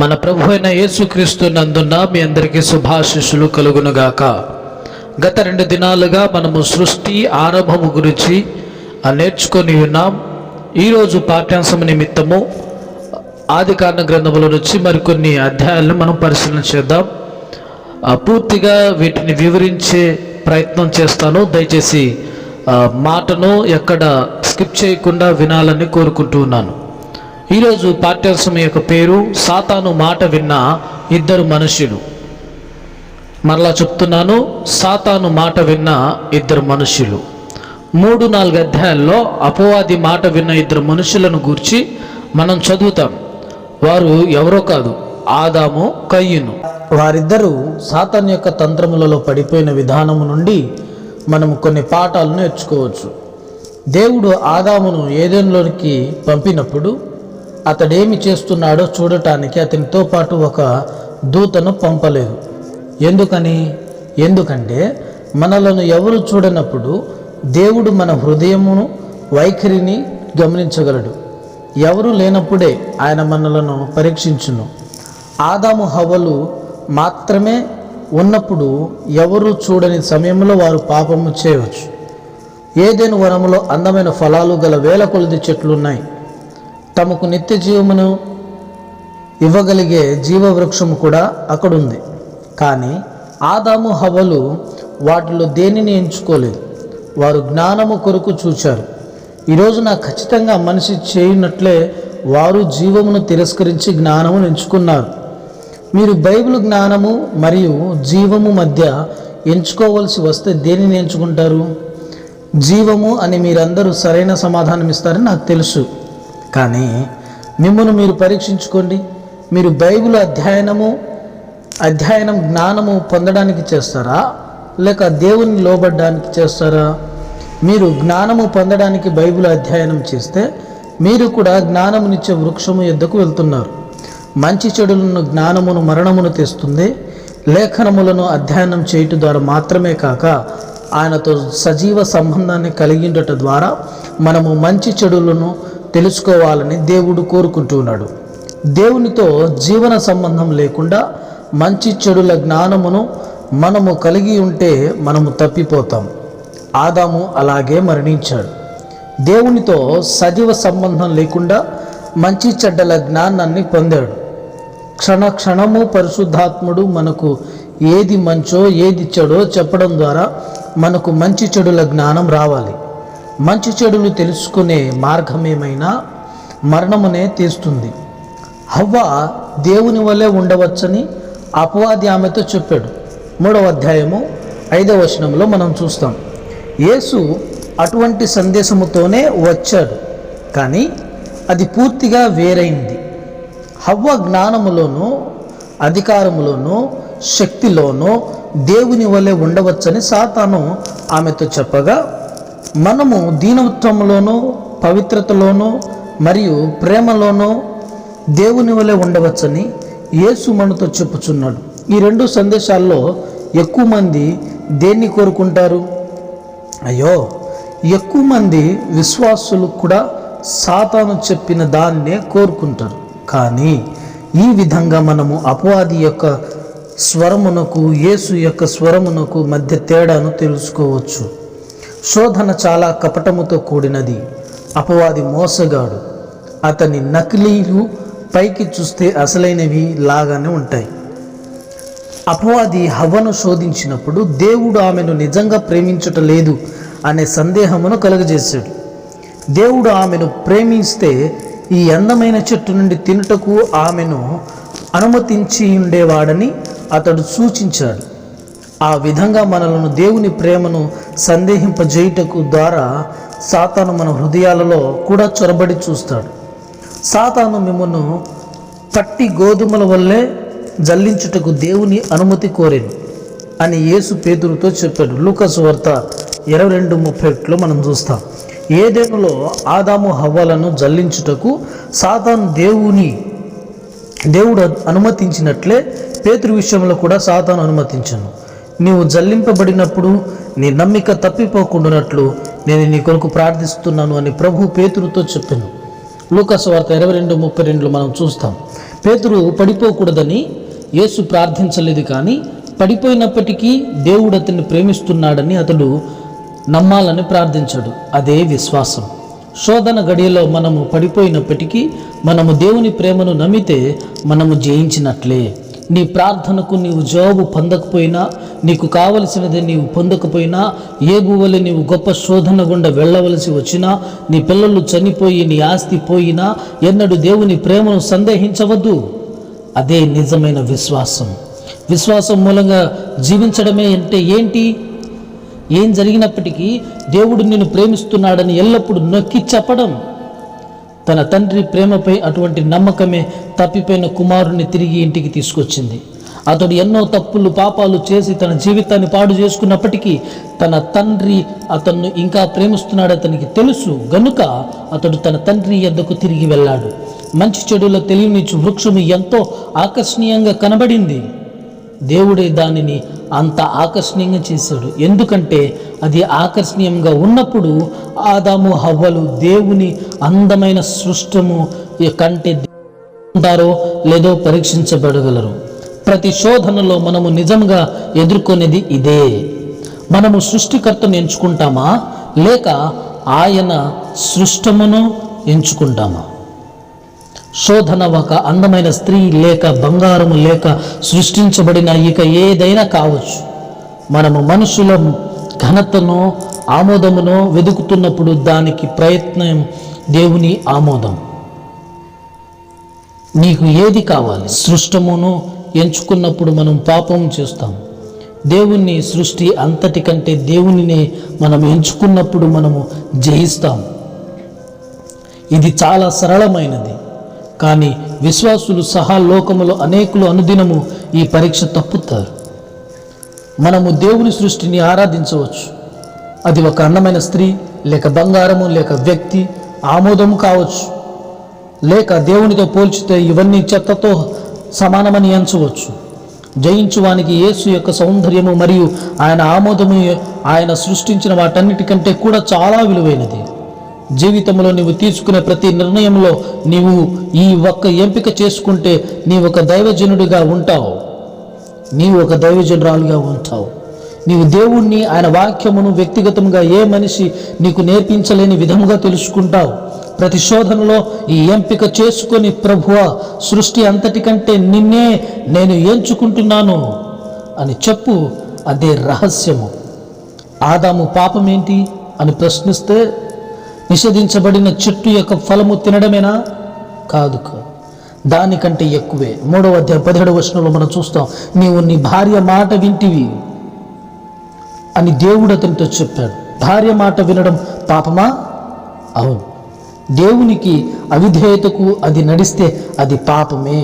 మన ప్రభు అయిన యేసుక్రీస్తు నందున్న మీ అందరికీ శుభాశీస్సులు కలుగునుగాక. గత 2 దినాలుగా మనము సృష్టి ఆరంభము గురించి నేర్చుకొని ఉన్నాం. ఈరోజు పాఠ్యాంశం నిమిత్తము ఆదికాండ గ్రంథముల నుంచి మరికొన్ని అధ్యాయాలను మనం పరిశీలన చేద్దాం. పూర్తిగా వీటిని వివరించే ప్రయత్నం చేస్తాను. దయచేసి మాటను ఎక్కడ స్కిప్ చేయకుండా వినాలని కోరుకుంటూ ఉన్నాను. ఈరోజు పాఠ్యాంశం యొక్క పేరు సాతాను మాట విన్న 2 మనుష్యులు. మరలా చెప్తున్నాను, సాతాను మాట విన్న 2 మనుష్యులు. 3-4 అధ్యాయాల్లో అపవాది మాట విన్న 2 మనుషులను గూర్చి మనం చదువుతాం. వారు ఎవరో కాదు, ఆదాము కయ్యను. వారిద్దరూ సాతాను యొక్క తంత్రములలో పడిపోయిన విధానము నుండి మనము కొన్ని పాఠాలను నేర్చుకోవచ్చు. దేవుడు ఆదామును ఏదెన్లోనికి పంపినప్పుడు అతడేమి చేస్తున్నాడో చూడటానికి అతనితో పాటు ఒక దూతను పంపలేదు. ఎందుకంటే మనలను ఎవరు చూడనప్పుడు దేవుడు మన హృదయమును వైఖరిని గమనించగలడు. ఎవరు లేనప్పుడే ఆయన మనలను పరీక్షించును. ఆదాము హవ్వలు మాత్రమే ఉన్నప్పుడు ఎవరు చూడని సమయంలో వారు పాపము చేయవచ్చు. ఏదెను వనములో అందమైన ఫలాలు గల వేల కొలది చెట్లున్నాయి. తమకు నిత్య జీవమును ఇవ్వగలిగే జీవవృక్షము కూడా అక్కడుంది. కానీ ఆదాము హవ్వలు వాటిలో దేనిని ఎంచుకోలేదు. వారు జ్ఞానము కొరకు చూచారు. ఈరోజు నాకు ఖచ్చితంగా మనిషి చేయనట్లే వారు జీవమును తిరస్కరించి జ్ఞానమును ఎంచుకున్నారు. మీరు బైబిల్ జ్ఞానము మరియు జీవము మధ్య ఎంచుకోవలసి వస్తే దేనిని ఎంచుకుంటారు? జీవము అని మీరందరూ సరైన సమాధానం ఇస్తారని నాకు తెలుసు. కానీ మిమ్మల్ని మీరు పరీక్షించుకోండి. మీరు బైబిల్ అధ్యయనం జ్ఞానము పొందడానికి చేస్తారా, లేక దేవుని లోబడ్డానికి చేస్తారా? మీరు జ్ఞానము పొందడానికి బైబిల్ అధ్యయనం చేస్తే మీరు కూడా జ్ఞానమునిచ్చే వృక్షము యొద్దకు వెళ్తున్నారు. మంచి చెడులను జ్ఞానమును మరణమును తెస్తుంది. లేఖనములను అధ్యయనం చేయటం ద్వారా మాత్రమే కాక ఆయనతో సజీవ సంబంధాన్ని కలిగిండట ద్వారా మనము మంచి చెడులను తెలుసుకోవాలని దేవుడు కోరుకుంటున్నాడు. దేవునితో జీవన సంబంధం లేకుండా మంచి చెడుల జ్ఞానమును మనము కలిగి ఉంటే మనము తప్పిపోతాం. ఆదాము అలాగే మరణించాడు. దేవునితో సజీవ సంబంధం లేకుండా మంచి చెడ్డల జ్ఞానాన్ని పొందాడు. క్షణము పరిశుద్ధాత్ముడు మనకు ఏది మంచో ఏది చెడో చెప్పడం ద్వారా మనకు మంచి చెడుల జ్ఞానం రావాలి. మంచి చెడులు తెలుసుకునే మార్గమేమైనా మరణమునే తీస్తుంది. హవ్వ దేవుని వలె ఉండవచ్చని అపవాది ఆమెతో చెప్పాడు. 3వ అధ్యాయము 5వ వచనంలో మనం చూస్తాం. యేసు అటువంటి సందేశముతోనే వచ్చాడు, కానీ అది పూర్తిగా వేరైంది. హవ్వ జ్ఞానములోనూ అధికారములోనూ శక్తిలోనూ దేవుని వలె ఉండవచ్చని సాతాను ఆమెతో చెప్పగా, మనము దీనత్వములోనూ పవిత్రతలోనూ మరియు ప్రేమలోనూ దేవుని వలె ఉండవచ్చని యేసు మనతో చెప్పుచున్నాడు. ఈ 2 సందేశాల్లో ఎక్కువ మంది దేన్ని కోరుకుంటారు? ఎక్కువ మంది విశ్వాసులు కూడా సాతాను చెప్పిన దాన్నే కోరుకుంటారు. కానీ ఈ విధంగా మనము అపవాది యొక్క స్వరమునకు యేసు యొక్క స్వరమునకు మధ్య తేడాను తెలుసుకోవచ్చు. శోధన చాలా కపటముతో కూడినది. అపవాది మోసగాడు. అతని నకిలీలు పైకి చూస్తే అసలైనవి లాగానే ఉంటాయి. అపవాది హవ్వను శోధించినప్పుడు దేవుడు ఆమెను నిజంగా ప్రేమించటం లేదు అనే సందేహమును కలుగజేశాడు. దేవుడు ఆమెను ప్రేమిస్తే ఈ అందమైన చెట్టు నుండి తినుటకు ఆమెను అనుమతించి ఉండేవాడని అతడు సూచించాడు. ఆ విధంగా మనలను దేవుని ప్రేమను సందేహింపజేయుటకు ద్వారా సాతాను మన హృదయాలలో కూడా చొరబడి చూస్తాడు. సాతాను మిమ్మల్ని పట్టి గోధుమల వల్లే జల్లించుటకు దేవుని అనుమతి కోరేను అని యేసు పేతురుతో చెప్పాడు. లూకా సువార్త 22:31లో మనం చూస్తాం. ఏదెనులో ఆదాము హవ్వలను జల్లించుటకు సాతాను దేవుడు అనుమతించినట్లే పేతురు విషయంలో కూడా సాతాను అనుమతించను. నీవు జల్లింపబడినప్పుడు నీ నమ్మిక తప్పిపోకుండానట్లు నేను నీ కొరకు ప్రార్థిస్తున్నాను అని ప్రభు పేతురుతో చెప్పాను. లూకా సువార్త 22:32లో మనం చూస్తాం. పేతురు పడిపోకూడదని యేసు ప్రార్థించలేదు, కానీ పడిపోయినప్పటికీ దేవుడు అతన్ని ప్రేమిస్తున్నాడని అతడు నమ్మాలని ప్రార్థించాడు. అదే విశ్వాసం. శోధన గడియలో మనము పడిపోయినప్పటికీ మనము దేవుని ప్రేమను నమ్మితే మనము జయించినట్లే. నీ ప్రార్థనకు నీవు జవాబు పొందకపోయినా, నీకు కావలసినది నీవు పొందకపోయినా, ఏగువలి నీవు గొప్ప శోధన గుండా వెళ్ళవలసి వచ్చినా, నీ పిల్లలు చనిపోయి నీ ఆస్తి పోయినా ఎన్నడూ దేవుని ప్రేమను సందేహించవద్దు. అదే నిజమైన విశ్వాసం. విశ్వాసం మూలంగా జీవించడమే అంటే ఏంటి? ఏం జరిగినప్పటికీ దేవుడు నిన్ను ప్రేమిస్తున్నాడని ఎల్లప్పుడూ నొక్కి చెప్పడం. తన తండ్రి ప్రేమపై అటువంటి నమ్మకమే తప్పిపోయిన కుమారుని తిరిగి ఇంటికి తీసుకొచ్చింది. అతడు ఎన్నో తప్పులు పాపాలు చేసి తన జీవితాన్ని పాడు చేసుకున్నప్పటికీ తన తండ్రి అతన్ని ఇంకా ప్రేమిస్తున్నాడు అతనికి తెలుసు గనుక అతడు తన తండ్రి యొద్దకు తిరిగి వెళ్ళాడు. మంచి చెడుల తెలియనిచ్చు వృక్షము ఎంతో ఆకర్షణీయంగా కనబడింది. దేవుడే దానిని అంత ఆకర్షణీయంగా చేశాడు. ఎందుకంటే అది ఆకర్షణీయంగా ఉన్నప్పుడు ఆదాము హవ్వలు దేవుని అందమైన సృష్టము కంటే ఉంటారో లేదో పరీక్షించబడగలరు. ప్రతి శోధనలో మనము నిజంగా ఎదుర్కొనేది ఇదే. మనము సృష్టికర్తను ఎంచుకుంటామా లేక ఆయన సృష్టమును ఎంచుకుంటామా? శోధన ఒక అందమైన స్త్రీ లేక బంగారము లేక సృష్టించబడిన ఇక ఏదైనా కావచ్చు. మనము మనుషుల ఘనతను ఆమోదమును వెతుకుతున్నప్పుడు దానికి ప్రయత్నం దేవుని ఆమోదం. నీకు ఏది కావాలి? సృష్టమును ఎంచుకున్నప్పుడు మనం పాపం చేస్తాం. దేవుని సృష్టి అంతటికంటే దేవునినే మనం ఎంచుకున్నప్పుడు మనము జయిస్తాం. ఇది చాలా సరళమైనది. కానీ విశ్వాసులు సహా లోకములో అనేకులు అనుదినము ఈ పరీక్ష తప్పుతారు. మనము దేవుని సృష్టిని ఆరాధించవచ్చు. అది ఒక అందమైన స్త్రీ లేక బంగారము లేక వ్యక్తి ఆమోదము కావచ్చు, లేక దేవునితో పోల్చితే ఇవన్నీ చెత్తతో సమానమని ఎంచవచ్చు. జయించువానికి యేసు యొక్క సౌందర్యము మరియు ఆయన ఆమోదము ఆయన సృష్టించిన వాటన్నిటికంటే కూడా చాలా విలువైనది. జీవితంలో నీవు తీసుకునే ప్రతి నిర్ణయంలో నీవు ఈ ఒక్క ఎంపిక చేసుకుంటే నీవు ఒక దైవజనుడిగా ఉంటావు, నీవు ఒక దైవజనురాలుగా ఉంటావు. నీవు దేవుణ్ణి ఆయన వాక్యమును వ్యక్తిగతంగా ఏ మనిషి నీకు నేర్పించలేని విధముగా తెలుసుకుంటావు. ప్రతి శోధనలో ఈ ఎంపిక చేసుకొని ప్రభువా సృష్టి అంతటికంటే నిన్నే నేను ఎంచుకుంటున్నాను అని చెప్పు. అదే రహస్యము. ఆదాము పాపం ఏంటి అని ప్రశ్నిస్తే నిషేధించబడిన చెట్టు యొక్క ఫలము తినడమేనా? కాదు, దానికంటే ఎక్కువే. 3వ అధ్యాయం 17వ వచనంలో మనం చూస్తాం, నీవు నీ భార్య మాట వింటివి అని దేవుడు అతనితో చెప్పాడు. భార్య మాట వినడం పాపమా? అవును. దేవునికి అవిధేయతకు అది నడిస్తే అది పాపమే.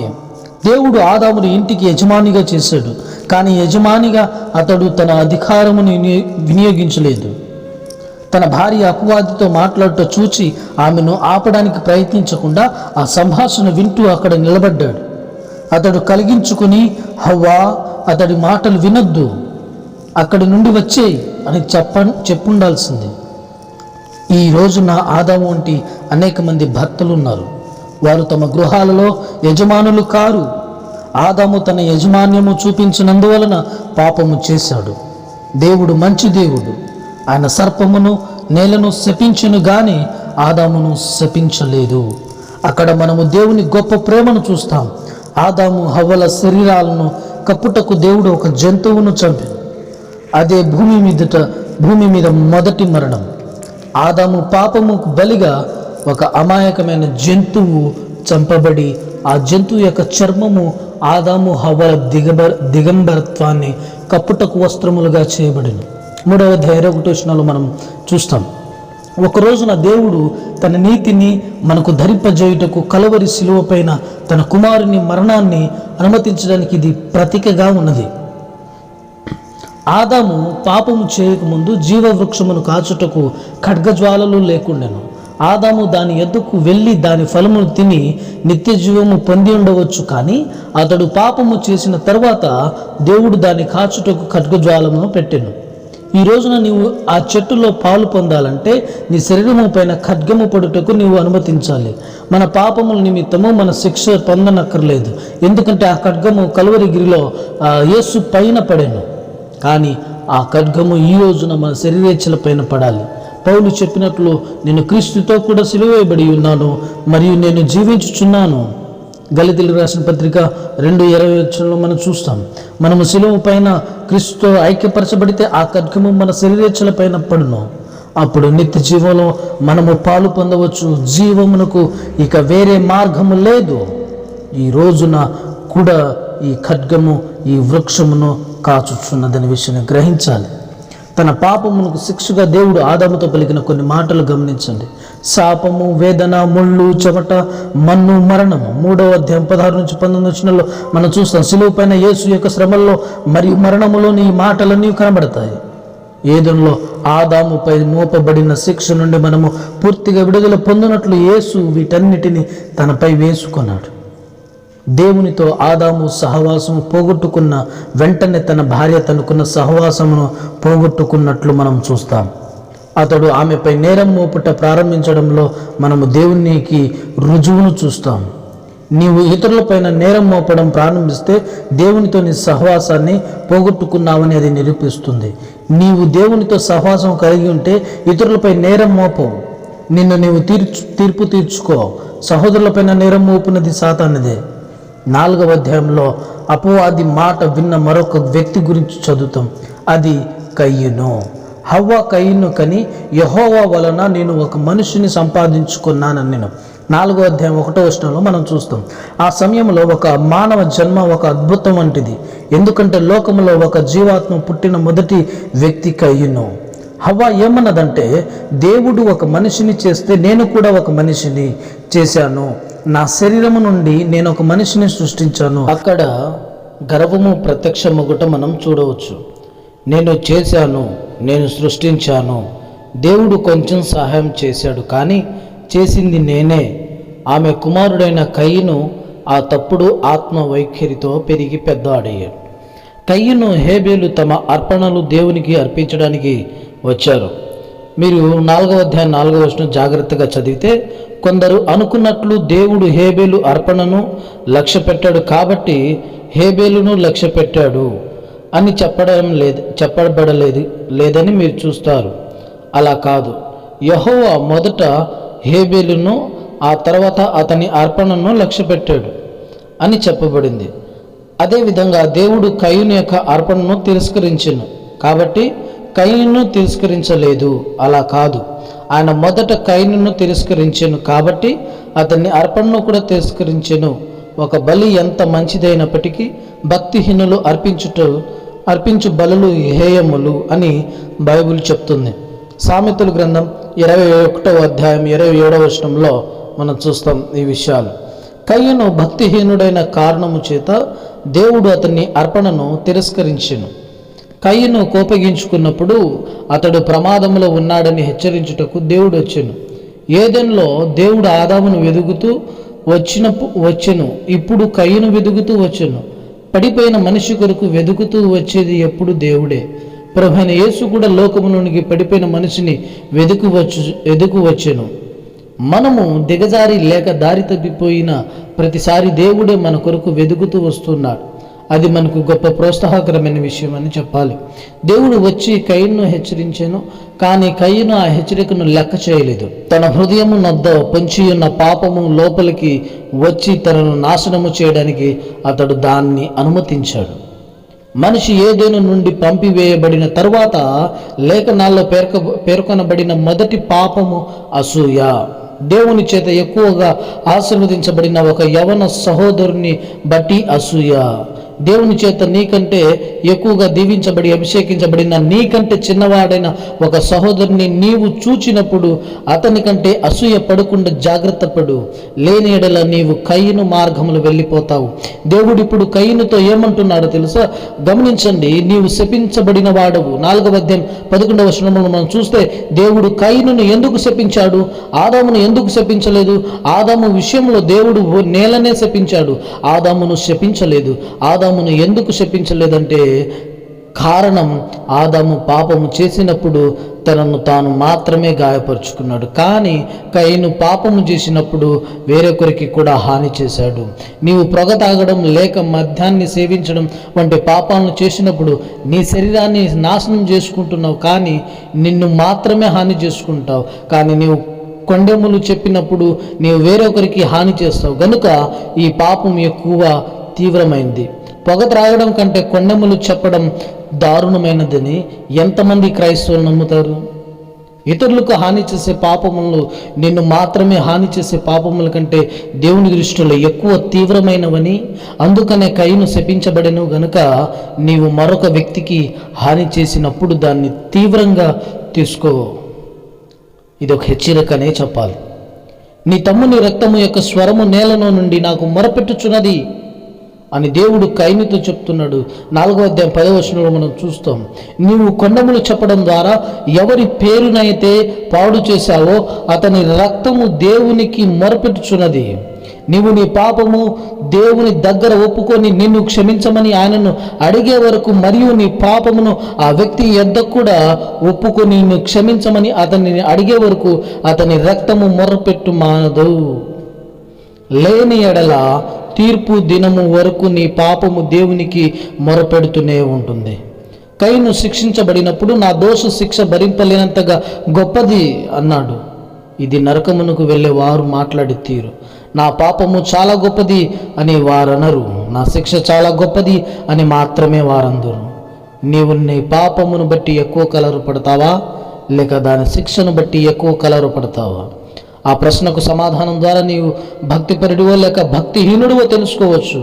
దేవుడు ఆదాముని ఇంటికి యజమానిగా చేశాడు, కానీ యజమానిగా అతడు తన అధికారమును వినియోగించలేదు. తన భార్య అపవాదితో మాట్లాడుతూ చూచి ఆమెను ఆపడానికి ప్రయత్నించకుండా ఆ సంభాషణ వింటూ అక్కడ నిలబడ్డాడు. అతడు కలిగించుకుని హవ్వా అతడి మాటలు వినొద్దు, అక్కడి నుండి వచ్చేయి అని చెప్పుండాల్సింది. ఈ రోజున ఆదాము వంటి అనేక మంది భర్తలు ఉన్నారు. వారు తమ గృహాలలో యజమానులు కారు. ఆదాము తన యజమాన్యము చూపించినందువలన పాపము చేశాడు. దేవుడు మంచి దేవుడు. ఆయన సర్పమును నేలను శపించెను గాని ఆదామును శపించలేదు. అక్కడ మనము దేవుని గొప్ప ప్రేమను చూస్తాం. ఆదాము హవ్వల శరీరాలను కప్పుటకు దేవుడు ఒక జంతువును చంపాడు. అదే భూమి మీద మొదటి మరణం. ఆదాము పాపముకు బలిగా ఒక అమాయకమైన జంతువు చంపబడి ఆ జంతువు యొక్క చర్మము ఆదాము హవ్వల దిగంబరత్వాన్ని కప్పుటకు వస్త్రములుగా చేయబడింది. 3వ అధ్యాయం 1వ వచనంలో మనం చూస్తాం, ఒకరోజున దేవుడు తన నీతిని మనకు ధరింపజేయుటకు కలవరి శిలువ పైన తన కుమారుని మరణాన్ని అనుమతించడానికి ఇది ప్రతీకగా ఉన్నది. ఆదాము పాపము చేయకముందు జీవవృక్షమును కాచుటకు ఖడ్గజ్వాలలు లేకుండెను. ఆదాము దాని ఎద్దుకు వెళ్ళి దాని ఫలమును తిని నిత్య జీవము పొంది ఉండవచ్చు. కానీ అతడు పాపము చేసిన తర్వాత దేవుడు దాని కాచుటకు ఖడ్గజ్వాలమును పెట్టెను. ఈ రోజున నీవు ఆ చెట్టులో పాలు పొందాలంటే నీ శరీరము పైన ఖడ్గము పడుటకు నీవు అనుమతించాలి. మన పాపముల నిమిత్తము మన శిక్ష పొందనక్కర్లేదు. ఎందుకంటే ఆ ఖడ్గము కలువరిగిరిలో యేసు పైన పడెను. కానీ ఆ ఖడ్గము ఈ రోజున మన శరీరేచ్ఛల పైన పడాలి. పౌలు చెప్పినట్లు, నేను క్రీస్తుతో కూడా సిలువేయబడి ఉన్నాను మరియు నేను జీవించుచున్నాను. గలతీయులకు రాసిన పత్రిక 2:20 మనం చూస్తాం. మనము శిలువ పైన క్రీస్తుతో ఐక్యపరచబడితే ఆ ఖడ్గము మన శరీరేచ్ఛల పైన పడును. అప్పుడు నిత్య జీవంలో మనము పాలు పొందవచ్చు. జీవమునకు ఇక వేరే మార్గము లేదు. ఈ రోజున కూడా ఈ ఖడ్గము ఈ వృక్షమును కాచుచున్నదనే విషయాన్ని గ్రహించాలి. తన పాపమునకు శిక్షగా దేవుడు ఆదాముతో పలికిన కొన్ని మాటలు గమనించండి. శాపము, వేదన, ముళ్ళు, చెమట, మన్ను, మరణము. 3వ అధ్యాయం 16-19 మనం చూస్తాం. శిలువ పైన యేసు యొక్క శ్రమల్లో మరియు మరణములోని ఈ మాటలన్నీ కనబడతాయి. ఏదెనులో ఆదాముపై మోపబడిన శిక్ష నుండి మనము పూర్తిగా విడుదల పొందినట్లు యేసు వీటన్నిటిని తనపై వేసుకున్నాడు. దేవునితో ఆదాము సహవాసము పోగొట్టుకున్న వెంటనే తన భార్య తనకున్న సహవాసమును పోగొట్టుకున్నట్లు మనం చూస్తాం. అతడు ఆమెపై నేరం మోపుట ప్రారంభించడంలో మనము దేవునికి రుజువును చూస్తాం. నీవు ఇతరులపైన నేరం మోపడం ప్రారంభిస్తే దేవునితో నీ సహవాసాన్ని పోగొట్టుకున్నావని అది నిరూపిస్తుంది. నీవు దేవునితో సహవాసం కలిగి ఉంటే ఇతరులపై నేరం మోపవు. నిన్ను నీవు తీర్పు తీర్చుకో. సహోదరులపైన నేరం మోపునది సాతానుదే. 4వ అధ్యాయంలో అపవాది మాట విన్న మరొక వ్యక్తి గురించి చదువుతాం. అది కయ్యను. హవ్వ కయ్యను కని యెహోవా వలన నేను ఒక మనిషిని సంపాదించుకున్నానని నేను 4వ అధ్యాయం 1వ వచనంలో మనం చూస్తాం. ఆ సమయంలో ఒక మానవ జన్మ ఒక అద్భుతం వంటిది. ఎందుకంటే లోకంలో ఒక జీవాత్మ పుట్టిన మొదటి వ్యక్తి కయ్యను. హవ్వ ఏమన్నదంటే, దేవుడు ఒక మనిషిని చేస్తే నేను కూడా ఒక మనిషిని చేశాను. నా శరీరము నుండి నేను ఒక మనిషిని సృష్టించాను. అక్కడ గర్వము ప్రత్యక్షమగుట మనం చూడవచ్చు. నేను చేశాను, నేను సృష్టించాను. దేవుడు కొంచెం సహాయం చేశాడు, కానీ చేసింది నేనే. ఆమె కుమారుడైన కయ్యను ఆ తప్పుడు ఆత్మ వైఖరితో పెరిగి పెద్దవాడయ్యాడు. కయ్యను, హేబేలు తమ అర్పణలు దేవునికి అర్పించడానికి వచ్చారు. మీరు 4వ అధ్యాయం 4వ వచనం జాగ్రత్తగా చదివితే, కొందరు అనుకున్నట్లు దేవుడు హేబేలు అర్పణను లక్ష్య పెట్టాడు కాబట్టి హేబేలును లక్ష్య పెట్టాడు అని చెప్పబడలేదని మీరు చూస్తారు. అలా కాదు. యెహోవా మొదట హేబేలును, ఆ తర్వాత అతని అర్పణను లక్ష్య పెట్టాడు అని చెప్పబడింది. అదేవిధంగా దేవుడు కయ్యను యొక్క అర్పణను తిరస్కరించెను కాబట్టి కయ్యను తిరస్కరించలేదు. అలా కాదు. ఆయన మొదట కయ్యను తిరస్కరించెను కాబట్టి అతన్ని అర్పణను కూడా తిరస్కరించెను. ఒక బలి ఎంత మంచిదైనప్పటికీ భక్తిహీనులు అర్పించు బలులు హేయములు అని బైబిల్ చెప్తుంది. సామెతల గ్రంథం 21వ అధ్యాయం 27వ వచనంలో మనం చూస్తాం ఈ విషయాలు. కయ్యను భక్తిహీనుడైన కారణము చేత దేవుడు అతన్ని అర్పణను తిరస్కరించెను. కయ్యను కోపగించుకున్నప్పుడు అతడు ప్రమాదంలో ఉన్నాడని హెచ్చరించుటకు దేవుడు వచ్చెను. ఏదెన్లో దేవుడు ఆదామును వెదుగుతూ వచ్చెను. ఇప్పుడు కయ్యను వెదుగుతూ వచ్చెను. పడిపోయిన మనిషి కొరకు వెదుకుతూ వచ్చేది ఎప్పుడు దేవుడే. ప్రభువైన యేసు కూడా లోకములోనికి పడిపోయిన మనిషిని వెదుకు వచ్చెను. మనము దిగజారి లేక దారి తప్పిపోయిన ప్రతిసారి దేవుడే మన కొరకు వెదుకుతూ వస్తున్నాడు. అది మనకు గొప్ప ప్రోత్సాహకరమైన విషయం అని చెప్పాలి. దేవుడు వచ్చి కయ్యను హెచ్చరించాను, కానీ కయ్యను ఆ హెచ్చరికను లెక్క చేయలేదు. తన హృదయము నద్ద పొంచి ఉన్న పాపము లోపలికి వచ్చి తనను నాశనము చేయడానికి అతడు దాన్ని అనుమతించాడు. మనిషి ఏదేను నుండి పంపివేయబడిన తరువాత లేఖనాల్లో పేర్కొనబడిన మొదటి పాపము అసూయ. దేవుని చేత ఎక్కువగా ఆశీర్వదించబడిన ఒక యవన సహోదరుని బట్టి అసూయ. దేవుని చేత నీకంటే ఎక్కువగా దీవించబడి అభిషేకించబడిన నీకంటే చిన్నవాడైన ఒక సహోదరుని నీవు చూచినప్పుడు అతని కంటే అసూయ పడకుండా జాగ్రత్త పడు. లేని ఎడల నీవు కయ్యను మార్గములు వెళ్ళిపోతావు. దేవుడు ఇప్పుడు కయ్యనుతో ఏమంటున్నాడో తెలుసా? గమనించండి. నీవు శపించబడిన వాడవు. 4వ అధ్యాయం 11వ వచనంలో మనం చూస్తే దేవుడు కయ్యనును ఎందుకు శపించాడు? ఆదామును ఎందుకు శపించలేదు? ఆదాము విషయంలో దేవుడు నేలనే శపించాడు, ఆదామును శపించలేదు. ఆదామును ఎందుకు శపించలేదంటే కారణం ఆదాము పాపము చేసినప్పుడు తనను తాను మాత్రమే గాయపరుచుకున్నాడు. కానీ కయీను పాపము చేసినప్పుడు వేరొకరికి కూడా హాని చేశాడు. నీవు పొగ తాగడం లేక మద్యాన్ని సేవించడం వంటి పాపాలను చేసినప్పుడు నీ శరీరాన్ని నాశనం చేసుకుంటున్నావు, కానీ నిన్ను మాత్రమే హాని చేసుకుంటావు. కానీ నీవు కొండెములు చెప్పినప్పుడు నీవు వేరొకరికి హాని చేస్తావు. గనుక ఈ పాపం ఎక్కువ తీవ్రమైంది. పొగ త్రాగడం కంటే కొండెములు చెప్పడం దారుణమైనదని ఎంతమంది క్రైస్తవులు నమ్ముతారు? ఇతరులకు హాని చేసే పాపములు నిన్ను మాత్రమే హాని చేసే పాపముల కంటే దేవుని దృష్టిలో ఎక్కువ తీవ్రమైనవని, అందుకనే కయీను శపించబడెను. గనుక నీవు మరొక వ్యక్తికి హాని చేసినప్పుడు దాన్ని తీవ్రంగా తీసుకో. ఇది ఒక హెచ్చరికనే చెప్పాలి. నీ తమ్ముని రక్తము యొక్క స్వరము నేలలో నుండి నాకు మొరపెట్టుచున్నది అని దేవుడు కయీనుతో చెప్తున్నాడు. 4వ అధ్యాయం 10వ వచనంలో మనం చూస్తాం. నీవు కొండములు చెప్పడం ద్వారా ఎవరి పేరునైతే పాడు చేశావో అతని రక్తము దేవునికి మొరపెట్టుచున్నది. నీవు నీ పాపము దేవుని దగ్గర ఒప్పుకొని నిన్ను క్షమించమని ఆయనను అడిగే వరకు, మరియు నీ పాపమును ఆ వ్యక్తి యొద్ద కూడా ఒప్పుకొని నిన్ను క్షమించమని అతనిని అడిగే వరకు అతని రక్తము మొరపెట్టు మానదు. లేని ఎడల తీర్పు దినము వరకు నీ పాపము దేవునికి మొరపెడుతూనే ఉంటుంది. కయీను శిక్షించబడినప్పుడు నా దోష శిక్ష భరింపలేనంతగా గొప్పది అన్నాడు. ఇది నరకమునకు వెళ్ళే వారు మాట్లాడి తీరు. నా పాపము చాలా గొప్పది అని వారనరు, నా శిక్ష చాలా గొప్పది అని మాత్రమే వారందరు. నీవు నీ పాపమును బట్టి ఎక్కువ కలరు పడతావా, లేక దాని శిక్షను బట్టి ఎక్కువ కలరు పడతావా? ఆ ప్రశ్నకు సమాధానం ద్వారా నీవు భక్తిపరుడివో లేక భక్తిహీనుడివో తెలుసుకోవచ్చు.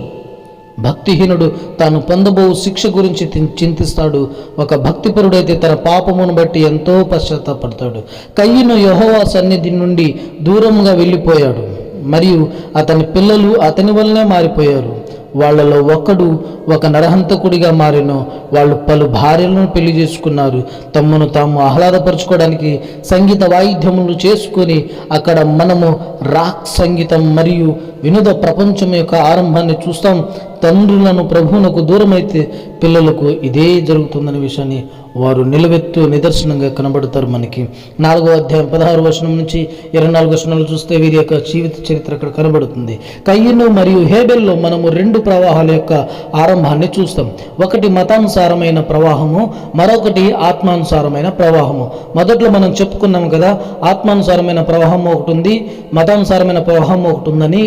భక్తిహీనుడు తాను పొందబో శిక్ష గురించి చింతిస్తాడు. ఒక భక్తిపరుడైతే తన పాపమును బట్టి ఎంతో పశ్చాత్తాపడతాడు. కయీను యెహోవా సన్నిధి నుండి దూరంగా వెళ్ళిపోయాడు, మరియు అతని పిల్లలు అతని వల్లనే మారిపోయారు. వాళ్ళలో ఒకడు ఒక నరహంతకుడిగా మారిను. వాళ్ళు పలు భార్యలను పెళ్లి చేసుకున్నారు. తమను తాము ఆహ్లాదపరచుకోవడానికి సంగీత వాయిద్యములు చేసుకొని అక్కడ మనము రాక్ సంగీతం మరియు వినోద ప్రపంచం యొక్క ఆరంభాన్ని చూస్తాం. తండ్రులను ప్రభువునకు దూరమైతే పిల్లలకు ఇదే జరుగుతుందనే విషయాన్ని వారు నిలవెత్తు నిదర్శనంగా కనబడతారు. మనకి 4వ అధ్యాయం 16వ వచనం నుంచి 24వ వచనాలు చూస్తే వీరి యొక్క జీవిత చరిత్ర అక్కడ కనబడుతుంది. కయీను మరియు హేబెల్లో మనము 2 ప్రవాహాల యొక్క ఆరంభాన్ని చూస్తాం. ఒకటి మతానుసారమైన ప్రవాహము, మరొకటి ఆత్మానుసారమైన ప్రవాహము. మొదట్లో మనం చెప్పుకున్నాం కదా, ఆత్మానుసారమైన ప్రవాహం ఒకటి ఉంది, మతానుసారమైన ప్రవాహం ఒకటి ఉందని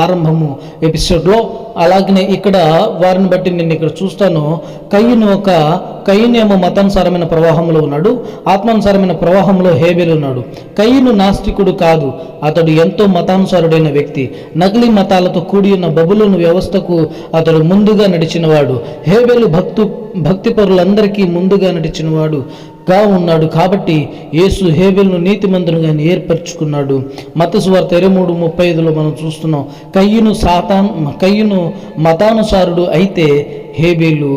ఆరంభము ఎపిసోడ్లో. అలాగనే ఇక్కడ వారిని బట్టి నేను ఇక్కడ చూస్తాను. కయీను ఏమో మతానుసారమైన ప్రవాహంలో ఉన్నాడు, ఆత్మానుసారమైన ప్రవాహంలో హేబెలు ఉన్నాడు. కయీను నాస్తికుడు కాదు, అతడు ఎంతో మతానుసారుడైన వ్యక్తి. నకిలీ మతాలతో కూడి ఉన్న బబులోను వ్యవస్థకు అతడు ముందుగా నడిచినవాడు. హేబెలు భక్తిపరులందరికీ ముందుగా నడిచినవాడుగా ఉన్నాడు. కాబట్టి యేసు హేబెలును నీతిమంతునిగా ఏర్పరచుకున్నాడు. మత్తయి సువార్త 23:35లో మనం చూస్తున్నాం. కయీను మతానుసారుడు అయితే హేబెలు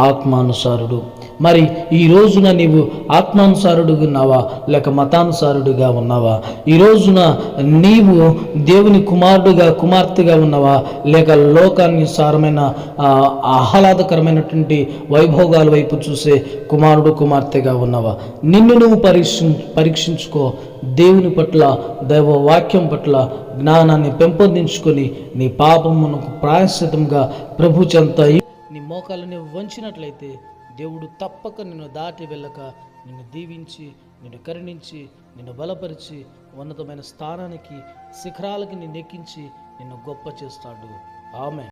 ఆత్మానుసారుడు. మరి ఈ రోజున నీవు ఆత్మానుసారుడుగా ఉన్నావా, లేక మతానుసారుడిగా ఉన్నావా? ఈ రోజున నీవు దేవుని కుమారుడుగా కుమార్తెగా ఉన్నావా, లేక లోకానుసారమైన ఆహ్లాదకరమైనటువంటి వైభోగాల వైపు చూసే కుమారుడు కుమార్తెగా ఉన్నావా? నిన్ను నువ్వు పరీక్షించుకో. దేవుని పట్ల, దైవ వాక్యం పట్ల జ్ఞానాన్ని పెంపొందించుకొని నీ పాపమునకు ప్రాయశ్చితంగా ప్రభు చెంత నీ మోకాలని వంచినట్లయితే దేవుడు తప్పక నిన్ను దాటి వెళ్ళక నిన్ను దీవించి, నిన్ను కరుణించి, నిన్ను బలపరిచి ఉన్నతమైన స్థానానికి, శిఖరాలకి నిన్ను ఎక్కించి నిన్ను గొప్ప చేస్తాడు. ఆమేన్.